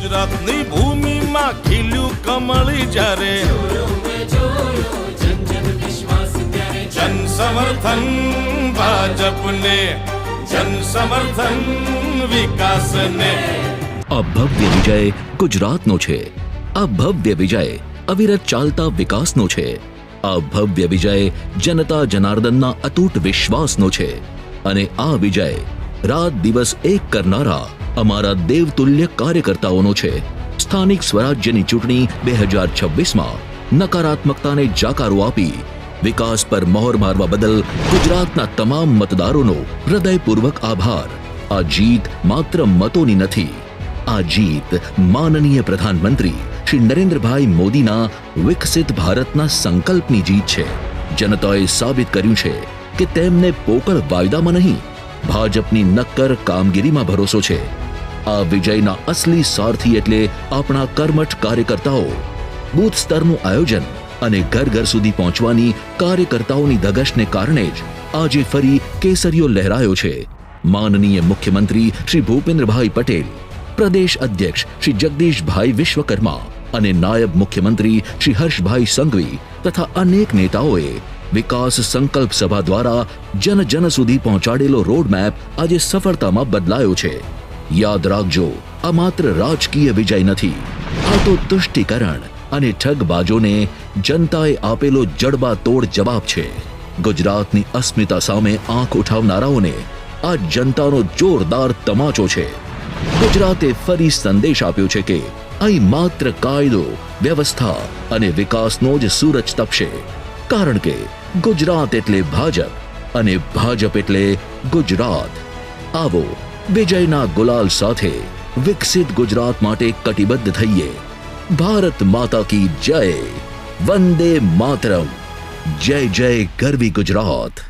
ગુજરાતની ભૂમિમાં ખીલ્યું કમળી જ્યારે જન સમર્થન ભાજપને, જન સમર્થન વિકાસને. આ ભવ્ય વિજય ગુજરાતનો છે. આ ભવ્ય વિજય અવિરત ચાલતા વિકાસનો છે. આ ભવ્ય વિજય જનતા જનાર્દનના અતૂટ વિશ્વાસનો છે. અને આ વિજય રાત દિવસ એક કરનારા અમારા દેવતુલ્ય કાર્યકર્તાઓનો છે. સ્થાનિક સ્વરાજ્યની ચૂંટણી 2026માં નકારાત્મકતાને જાકારો આપી વિકાસ પર મહોર મારવા બદલ ગુજરાતના તમામ મતદારોનો હૃદયપૂર્વક આભાર. આ જીત માત્ર મતોની નથી. આ જીત માનનીય પ્રધાનમંત્રી શ્રી નરેન્દ્રભાઈ મોદીના વિકસિત ભારતના સંકલ્પની જીત છે. જનતાએ સાબિત કર્યું છે કે તેમને પોકળ વાયદામાં નહીં, ભાજપની નક્કર કામગીરીમાં ભરોસો છે. આ વિજયના અસલી સારથી એટલે આપણા કર્મઠ કાર્યકર્તાઓ. બૂથ સ્તરનું આયોજન અને ઘર ઘર સુધી પહોંચવાની કાર્યકર્તાઓની ધગશને કારણે જ આજે ફરી કેસરીઓ લહેરાયો છે. માનનીય મુખ્યમંત્રી શ્રી ભૂપેન્દ્રભાઈ પટેલ, પ્રદેશ અધ્યક્ષ શ્રી જગદીશભાઈ વિશ્વકર્મા અને નાયબ મુખ્યમંત્રી શ્રી હર્ષભાઈ સંઘવી તથા અનેક નેતાઓએ વિકાસ સંકલ્પ સભા દ્વારા જન જન સુધી પહોંચાડેલો રોડમેપ આજે સફળતામાં બદલાયો છે. યાદ રાખજો, આ માત્ર રાજકીય વિજય નથી, આ તો તુષ્ટિકરણ અને ઠગબાજોને જનતાએ આપેલો જડબાતોડ જવાબ છે. ગુજરાતની અસ્મિતા સામે આંખ ઉઠાવનારાઓને આ જનતાનો જોરદાર તમાચો છે. ગુજરાતે ફરી સંદેશ આપ્યો છે કે અહીં માત્ર કાયદો, વ્યવસ્થા અને વિકાસનો જ સૂરજ તપશે. કારણ કે ગુજરાત એટલે ભાજપ અને ભાજપ એટલે ગુજરાત. આવો વિજયના ગુલાલ સાથે વિકસિત ગુજરાત માટે કટિબદ્ધ થઈએ. ભારત માતા કી જય. વંદે માતરમ. જય જય ગરવી ગુજરાત.